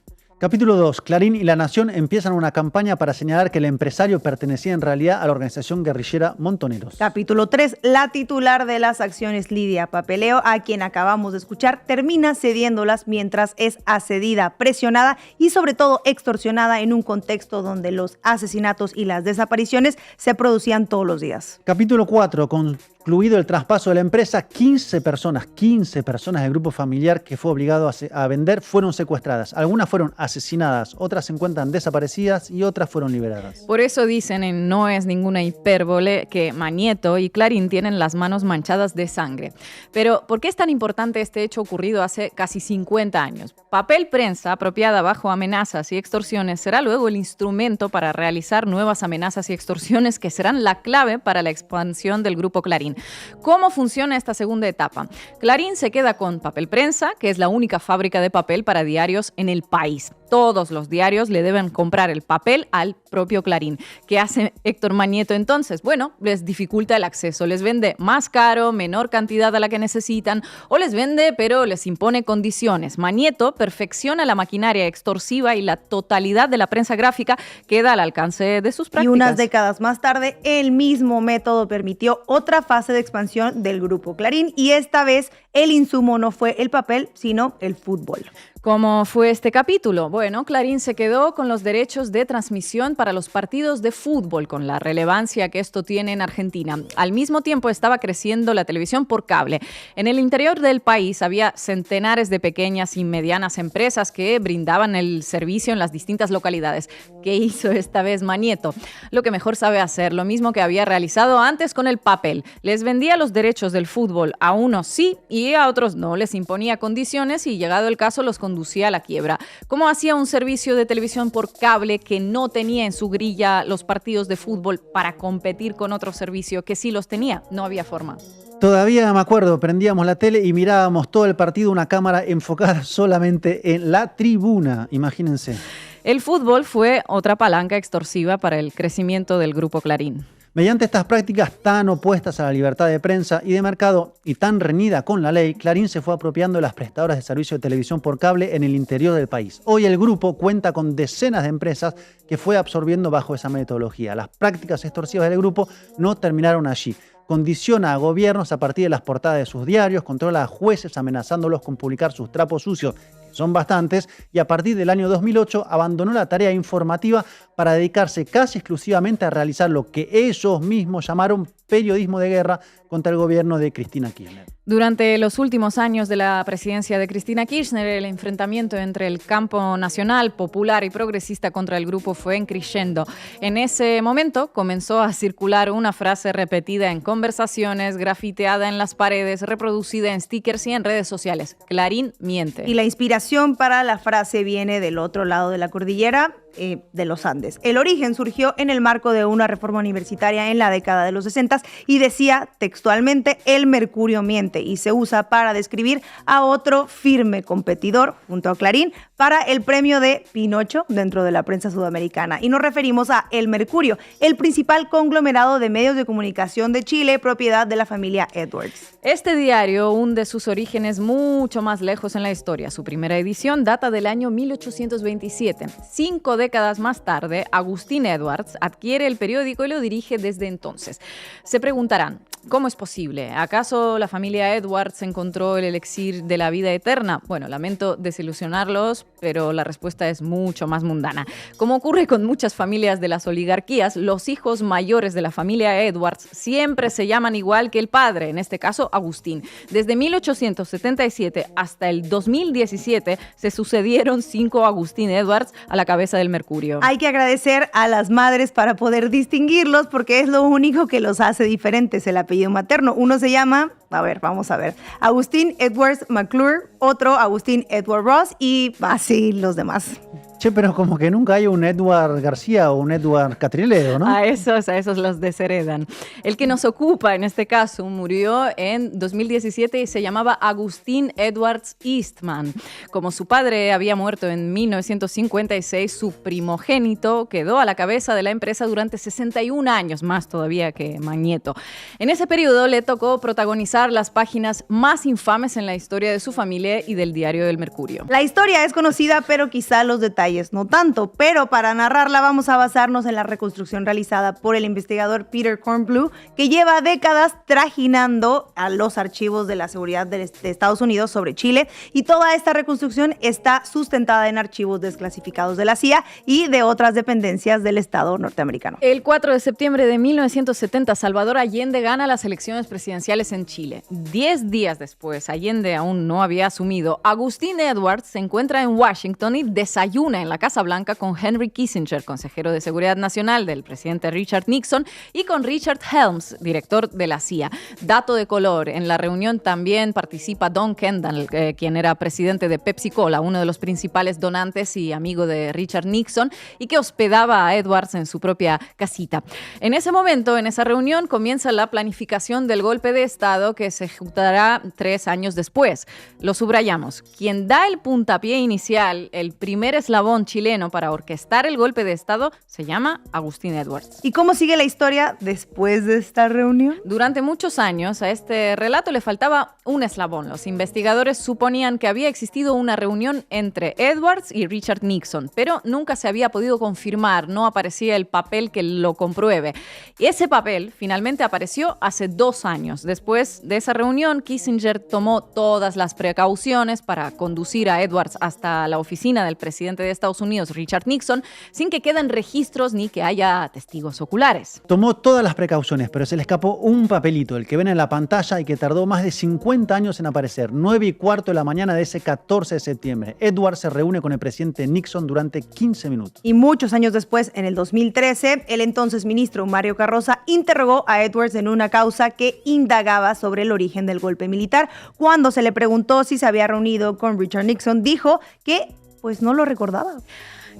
Capítulo 2. Clarín y La Nación empiezan una campaña para señalar que el empresario pertenecía en realidad a la organización guerrillera Montoneros. Capítulo 3. La titular de las acciones, Lidia Papaleo, a quien acabamos de escuchar, termina cediéndolas mientras es asedida, presionada y sobre todo extorsionada en un contexto donde los asesinatos y las desapariciones se producían todos los días. Capítulo 4. Concluye excluido el traspaso de la empresa, 15 personas del grupo familiar que fue obligado a vender fueron secuestradas. Algunas fueron asesinadas, otras se encuentran desaparecidas y otras fueron liberadas. Por eso dicen, y no es ninguna hipérbole, que Mañeto y Clarín tienen las manos manchadas de sangre. Pero, ¿por qué es tan importante este hecho ocurrido hace casi 50 años? Papel prensa apropiada bajo amenazas y extorsiones será luego el instrumento para realizar nuevas amenazas y extorsiones que serán la clave para la expansión del grupo Clarín. ¿Cómo funciona esta segunda etapa? Clarín se queda con Papel Prensa, que es la única fábrica de papel para diarios en el país. Todos los diarios le deben comprar el papel al propio Clarín. ¿Qué hace Héctor Mañeto entonces? Bueno, les dificulta el acceso. Les vende más caro, menor cantidad a la que necesitan, o les vende pero les impone condiciones. Mañeto perfecciona la maquinaria extorsiva y la totalidad de la prensa gráfica queda al alcance de sus prácticas. Y unas décadas más tarde, el mismo método permitió otra fase de expansión del grupo Clarín, y esta vez el insumo no fue el papel, sino el fútbol. ¿Cómo fue este capítulo? Bueno, Clarín se quedó con los derechos de transmisión para los partidos de fútbol, con la relevancia que esto tiene en Argentina. Al mismo tiempo estaba creciendo la televisión por cable. En el interior del país había centenares de pequeñas y medianas empresas que brindaban el servicio en las distintas localidades. ¿Qué hizo esta vez Mañeto? Lo que mejor sabe hacer, lo mismo que había realizado antes con el papel. Les vendía los derechos del fútbol, a unos sí y a otros no. Les imponía condiciones y, llegado el caso, los conducía a la quiebra. ¿Cómo hacía un servicio de televisión por cable que no tenía en su grilla los partidos de fútbol para competir con otro servicio que sí los tenía? No había forma. Todavía me acuerdo, prendíamos la tele y mirábamos todo el partido, una cámara enfocada solamente en la tribuna, imagínense. El fútbol fue otra palanca extorsiva para el crecimiento del grupo Clarín. Mediante estas prácticas tan opuestas a la libertad de prensa y de mercado y tan reñida con la ley, Clarín se fue apropiando de las prestadoras de servicio de televisión por cable en el interior del país. Hoy el grupo cuenta con decenas de empresas que fue absorbiendo bajo esa metodología. Las prácticas extorsivas del grupo no terminaron allí. Condiciona a gobiernos a partir de las portadas de sus diarios, controla a jueces amenazándolos con publicar sus trapos sucios, que son bastantes, y a partir del año 2008 abandonó la tarea informativa para dedicarse casi exclusivamente a realizar lo que ellos mismos llamaron periodismo de guerra contra el gobierno de Cristina Kirchner. Durante los últimos años de la presidencia de Cristina Kirchner, el enfrentamiento entre el campo nacional, popular y progresista contra el grupo fue creciendo. En ese momento comenzó a circular una frase repetida en conversaciones, grafiteada en las paredes, reproducida en stickers y en redes sociales: Clarín miente. Y la inspiración para la frase viene del otro lado de la cordillera, de los Andes. El origen surgió en el marco de una reforma universitaria en la década de los 60 y decía textualmente: el mercurio miente, y se usa para describir a otro firme competidor junto a Clarín para el premio de Pinocho dentro de la prensa sudamericana. Y nos referimos a El Mercurio, el principal conglomerado de medios de comunicación de Chile, propiedad de la familia Edwards. Este diario hunde sus orígenes mucho más lejos en la historia. Su primera edición data del año 1827. 5 décadas más tarde, Agustín Edwards adquiere el periódico y lo dirige desde entonces. Se preguntarán, ¿cómo es posible? ¿Acaso la familia Edwards encontró el elixir de la vida eterna? Bueno, lamento desilusionarlos, pero la respuesta es mucho más mundana. Como ocurre con muchas familias de las oligarquías, los hijos mayores de la familia Edwards siempre se llaman igual que el padre, en este caso Agustín. Desde 1877 hasta el 2017 se sucedieron 5 Agustín Edwards a la cabeza del Mercurio. Hay que agradecer a las madres para poder distinguirlos, porque es lo único que los hace diferentes, el apellido materno. Uno se llama, vamos a ver, Agustín Edwards McClure, otro Agustín Edward Ross y así los demás. Che, pero como que nunca hay un Edward García o un Edward Catrileo, ¿no? A esos los desheredan. El que nos ocupa en este caso murió en 2017 y se llamaba Agustín Edwards Eastman. Como su padre había muerto en 1956, su primogénito quedó a la cabeza de la empresa durante 61 años, más todavía que Mañeto. En ese periodo le tocó protagonizar las páginas más infames en la historia de su familia y del diario El Mercurio. La historia es conocida, pero quizá los detalles detalles no tanto, pero para narrarla vamos a basarnos en la reconstrucción realizada por el investigador Peter Kornbluh, que lleva décadas trajinando a los archivos de la seguridad de Estados Unidos sobre Chile, y toda esta reconstrucción está sustentada en archivos desclasificados de la CIA y de otras dependencias del Estado norteamericano. El 4 de septiembre de 1970, Salvador Allende gana las elecciones presidenciales en Chile. 10 días después, Allende aún no había asumido. Agustín Edwards se encuentra en Washington y desayuna en la Casa Blanca con Henry Kissinger, consejero de Seguridad Nacional del presidente Richard Nixon, y con Richard Helms, director de la CIA. Dato de color, en la reunión también participa Don Kendall, quien era presidente de Pepsi Cola, uno de los principales donantes y amigo de Richard Nixon, y que hospedaba a Edwards en su propia casita. En ese momento, en esa reunión, comienza la planificación del golpe de Estado que se ejecutará 3 años después. Lo subrayamos. Quien da el puntapié inicial, el primer eslabón chileno para orquestar el golpe de Estado, se llama Agustín Edwards. ¿Y cómo sigue la historia después de esta reunión? Durante muchos años a este relato le faltaba un eslabón. Los investigadores suponían que había existido una reunión entre Edwards y Richard Nixon, pero nunca se había podido confirmar, no aparecía el papel que lo compruebe. Y ese papel finalmente apareció hace 2 años. Después de esa reunión, Kissinger tomó todas las precauciones para conducir a Edwards hasta la oficina del presidente de Estados Unidos, Richard Nixon, sin que queden registros ni que haya testigos oculares. Tomó todas las precauciones, pero se le escapó un papelito, el que ven en la pantalla y que tardó más de 50 años en aparecer. 9:15 de la mañana de ese 14 de septiembre. Edwards se reúne con el presidente Nixon durante 15 minutos. Y muchos años después, en el 2013, el entonces ministro Mario Carroza interrogó a Edwards en una causa que indagaba sobre el origen del golpe militar. Cuando se le preguntó si se había reunido con Richard Nixon, dijo que pues no lo recordaba.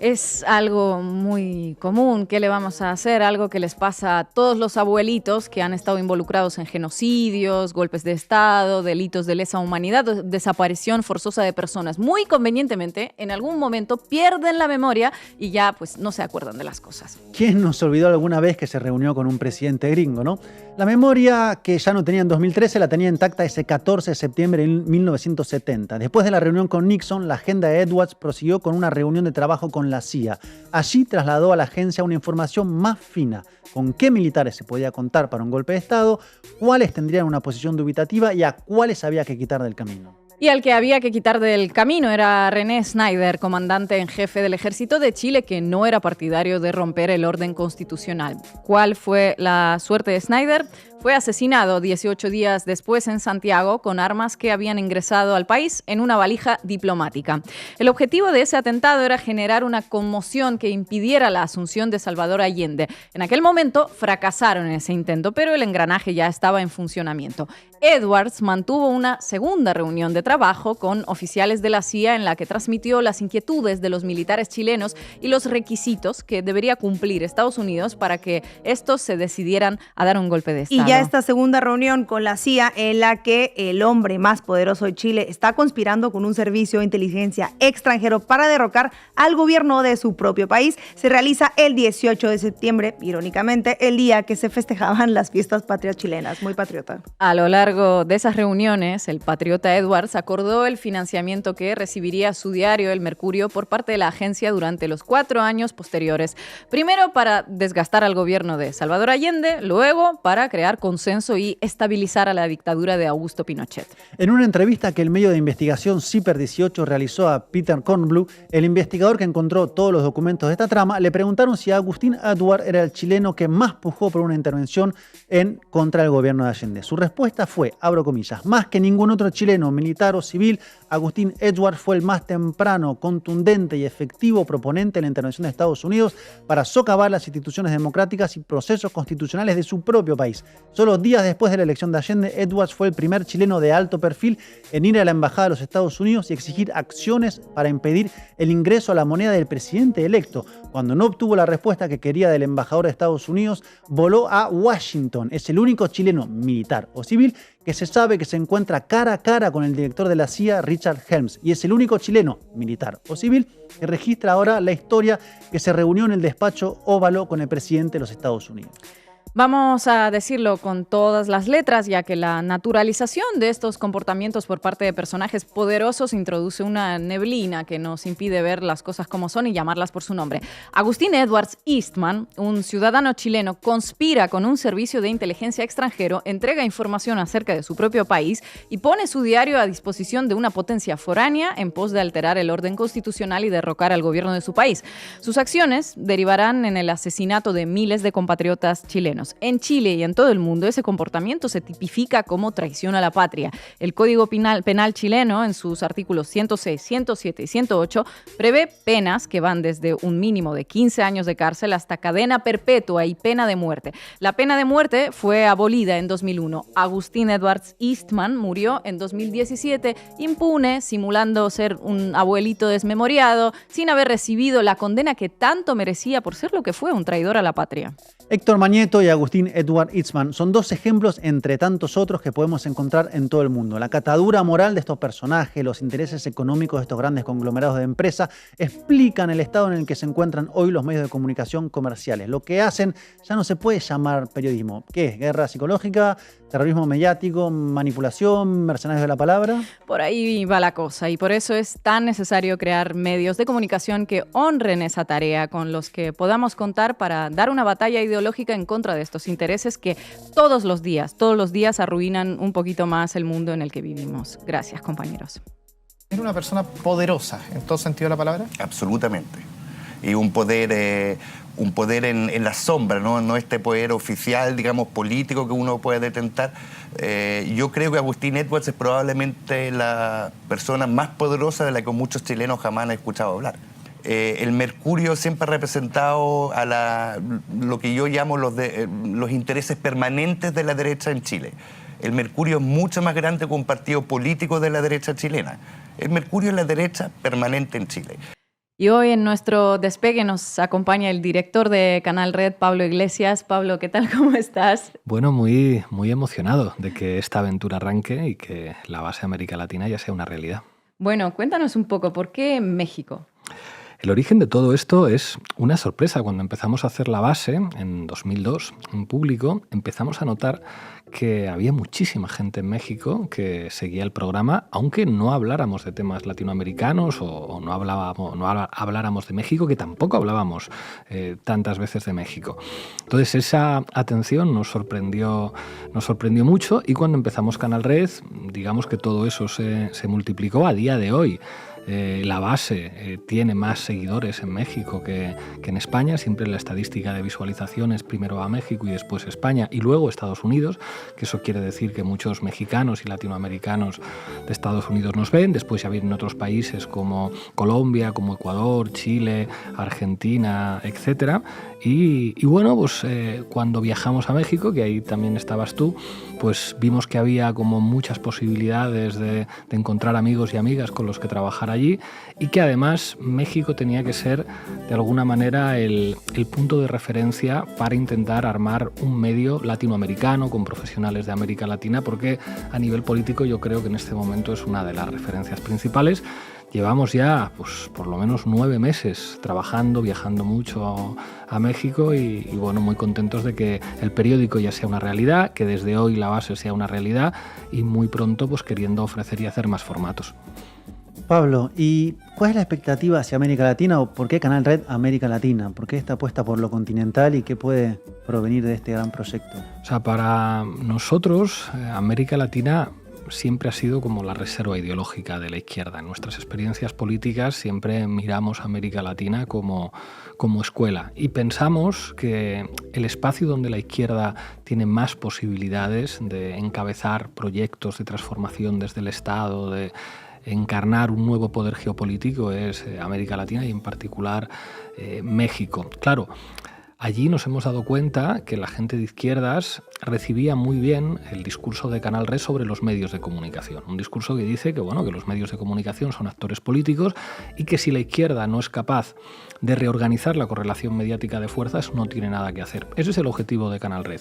Es algo muy común. ¿Qué le vamos a hacer? Algo que les pasa a todos los abuelitos que han estado involucrados en genocidios, golpes de Estado, delitos de lesa humanidad, desaparición forzosa de personas. Muy convenientemente, en algún momento pierden la memoria y ya pues no se acuerdan de las cosas. ¿Quién nos olvidó alguna vez que se reunió con un presidente gringo, no? La memoria que ya no tenía en 2013 la tenía intacta ese 14 de septiembre de 1970. Después de la reunión con Nixon, la agenda de Edwards prosiguió con una reunión de trabajo con la CIA. Allí trasladó a la agencia una información más fina, con qué militares se podía contar para un golpe de Estado, cuáles tendrían una posición dubitativa y a cuáles había que quitar del camino. Y al que había que quitar del camino era René Snyder, comandante en jefe del Ejército de Chile, que no era partidario de romper el orden constitucional. ¿Cuál fue la suerte de Snyder? Fue asesinado 18 días después en Santiago con armas que habían ingresado al país en una valija diplomática. El objetivo de ese atentado era generar una conmoción que impidiera la asunción de Salvador Allende. En aquel momento fracasaron en ese intento, pero el engranaje ya estaba en funcionamiento. Edwards mantuvo una segunda reunión de trabajo con oficiales de la CIA en la que transmitió las inquietudes de los militares chilenos y los requisitos que debería cumplir Estados Unidos para que estos se decidieran a dar un golpe de Estado. Y ya esta segunda reunión con la CIA, en la que el hombre más poderoso de Chile está conspirando con un servicio de inteligencia extranjero para derrocar al gobierno de su propio país, se realiza el 18 de septiembre, irónicamente, el día que se festejaban las fiestas patrias chilenas. Muy patriota. A lo largo de esas reuniones, el patriota Edwards acordó el financiamiento que recibiría su diario El Mercurio por parte de la agencia durante los 4 años posteriores. Primero para desgastar al gobierno de Salvador Allende, luego para crear consenso y estabilizar a la dictadura de Augusto Pinochet. En una entrevista que el medio de investigación CIPER 18 realizó a Peter Kornbluh, el investigador que encontró todos los documentos de esta trama, le preguntaron si Agustín Edwards era el chileno que más pujó por una intervención en contra del gobierno de Allende. Su respuesta fue, abro comillas, más que ningún otro chileno, militar o civil, Agustín Edwards fue el más temprano, contundente y efectivo proponente de la intervención de Estados Unidos para socavar las instituciones democráticas y procesos constitucionales de su propio país. Solo días después de la elección de Allende, Edwards fue el primer chileno de alto perfil en ir a la embajada de los Estados Unidos y exigir acciones para impedir el ingreso a la moneda del presidente electo. Cuando no obtuvo la respuesta que quería del embajador de Estados Unidos, voló a Washington. Es el único chileno militar o civil que se sabe que se encuentra cara a cara con el director de la CIA, Richard Helms, y es el único chileno militar o civil que registra ahora la historia que se reunió en el despacho Óvalo con el presidente de los Estados Unidos. Vamos a decirlo con todas las letras, ya que la naturalización de estos comportamientos por parte de personajes poderosos introduce una neblina que nos impide ver las cosas como son y llamarlas por su nombre. Agustín Edwards Eastman, un ciudadano chileno, conspira con un servicio de inteligencia extranjero, entrega información acerca de su propio país y pone su diario a disposición de una potencia foránea en pos de alterar el orden constitucional y derrocar al gobierno de su país. Sus acciones derivarán en el asesinato de miles de compatriotas chilenos. En Chile y en todo el mundo, ese comportamiento se tipifica como traición a la patria. El Código Penal chileno, en sus artículos 106, 107 y 108, prevé penas que van desde un mínimo de 15 años de cárcel hasta cadena perpetua y pena de muerte. La pena de muerte fue abolida en 2001. Agustín Edwards Eastman murió en 2017, impune, simulando ser un abuelito desmemoriado, sin haber recibido la condena que tanto merecía por ser lo que fue, un traidor a la patria. Héctor Mañeto y Agustín Edward Eastman son dos ejemplos entre tantos otros que podemos encontrar en todo el mundo. La catadura moral de estos personajes, los intereses económicos de estos grandes conglomerados de empresa explican el estado en el que se encuentran hoy los medios de comunicación comerciales. Lo que hacen ya no se puede llamar periodismo. ¿Qué es? ¿Guerra psicológica? ¿Terrorismo mediático? ¿Manipulación? ¿Mercenarios de la palabra? Por ahí va la cosa y por eso es tan necesario crear medios de comunicación que honren esa tarea, con los que podamos contar para dar una batalla ideológica en contra de estos intereses que todos los días arruinan un poquito más el mundo en el que vivimos. Gracias, compañeros. ¿Es una persona poderosa en todo sentido de la palabra? Absolutamente. Y un poder en la sombra, ¿no? Este poder oficial, digamos, político que uno puede detentar. Yo creo que Agustín Edwards es probablemente la persona más poderosa de la que muchos chilenos jamás han escuchado hablar. El Mercurio siempre ha representado a lo que yo llamo los intereses permanentes de la derecha en Chile. El Mercurio es mucho más grande que un partido político de la derecha chilena. El Mercurio es la derecha permanente en Chile. Y hoy en nuestro despegue nos acompaña el director de Canal Red, Pablo Iglesias. Pablo, ¿qué tal? ¿Cómo estás? Bueno, muy emocionado de que esta aventura arranque y que la base América Latina ya sea una realidad. Bueno, cuéntanos un poco, ¿por qué México? El origen de todo esto es una sorpresa. Cuando empezamos a hacer la base, en 2002, en público, empezamos a notar que había muchísima gente en México que seguía el programa, aunque no habláramos de temas latinoamericanos o no habláramos de México, que tampoco hablábamos tantas veces de México. Entonces esa atención nos sorprendió mucho, y cuando empezamos Canal Red, digamos que todo eso se multiplicó. A día de hoy la base tiene más seguidores en México que en España. Siempre la estadística de visualizaciones primero va a México y después España y luego Estados Unidos, que eso quiere decir que muchos mexicanos y latinoamericanos de Estados Unidos nos ven. Después ya vienen otros países como Colombia, como Ecuador, Chile, Argentina, etcétera. Y bueno, pues cuando viajamos a México, que ahí también estabas tú, pues vimos que había como muchas posibilidades de encontrar amigos y amigas con los que trabajar allí, y que además México tenía que ser de alguna manera el punto de referencia para intentar armar un medio latinoamericano con profesionales de América Latina, porque a nivel político yo creo que en este momento es una de las referencias principales. Llevamos ya pues, por lo menos 9 meses trabajando, viajando mucho a México y bueno, muy contentos de que el periódico ya sea una realidad, que desde hoy la base sea una realidad y muy pronto pues queriendo ofrecer y hacer más formatos. Pablo, ¿y cuál es la expectativa hacia América Latina o por qué Canal Red América Latina? ¿Por qué esta apuesta por lo continental y qué puede provenir de este gran proyecto? O sea, para nosotros América Latina siempre ha sido como la reserva ideológica de la izquierda. En nuestras experiencias políticas siempre miramos a América Latina como escuela y pensamos que el espacio donde la izquierda tiene más posibilidades de encabezar proyectos de transformación desde el Estado, de encarnar un nuevo poder geopolítico, es América Latina y en particular México. Claro, allí nos hemos dado cuenta que la gente de izquierdas recibía muy bien el discurso de Canal Red sobre los medios de comunicación. Un discurso que dice que, bueno, que los medios de comunicación son actores políticos y que si la izquierda no es capaz de reorganizar la correlación mediática de fuerzas, no tiene nada que hacer. Ese es el objetivo de Canal Red.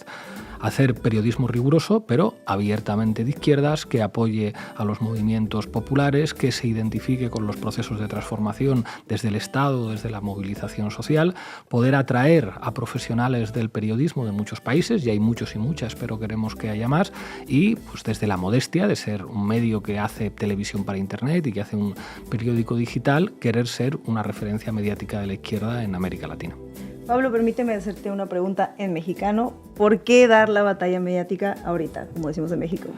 Hacer periodismo riguroso, pero abiertamente de izquierdas, que apoye a los movimientos populares, que se identifique con los procesos de transformación desde el Estado, desde la movilización social, poder atraer a profesionales del periodismo de muchos países, y hay muchos y muchas, pero queremos que haya más, y pues desde la modestia de ser un medio que hace televisión para Internet y que hace un periódico digital, querer ser una referencia mediática de la izquierda en América Latina. Pablo, permíteme hacerte una pregunta en mexicano. ¿Por qué dar la batalla mediática ahorita, como decimos en México?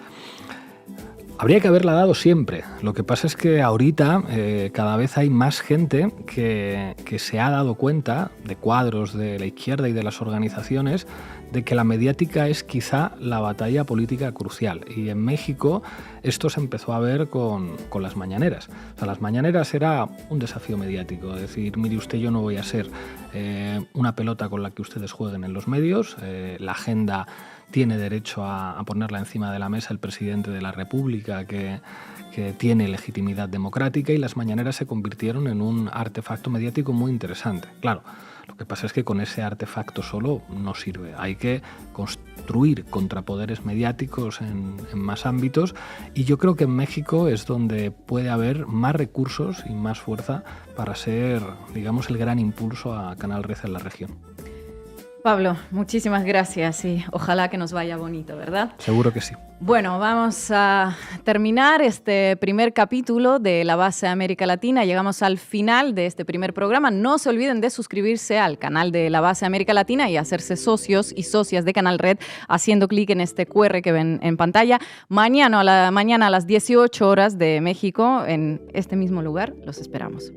Habría que haberla dado siempre. Lo que pasa es que ahorita cada vez hay más gente que se ha dado cuenta, de cuadros de la izquierda y de las organizaciones, de que la mediática es quizá la batalla política crucial. Y en México esto se empezó a ver con las mañaneras. O sea, las mañaneras era un desafío mediático. Es decir, mire usted, yo no voy a ser una pelota con la que ustedes jueguen en los medios. La agenda tiene derecho a ponerla encima de la mesa el presidente de la República, que tiene legitimidad democrática, y las mañaneras se convirtieron en un artefacto mediático muy interesante. Claro, lo que pasa es que con ese artefacto solo no sirve. Hay que construir contrapoderes mediáticos en más ámbitos, y yo creo que en México es donde puede haber más recursos y más fuerza para ser, digamos, el gran impulso a Canal Red en la región. Pablo, muchísimas gracias y ojalá que nos vaya bonito, ¿verdad? Seguro que sí. Bueno, vamos a terminar este primer capítulo de La Base América Latina. Llegamos al final de este primer programa. No se olviden de suscribirse al canal de La Base América Latina y hacerse socios y socias de Canal Red haciendo clic en este QR que ven en pantalla. Mañana a las 18 horas de México, en este mismo lugar, los esperamos.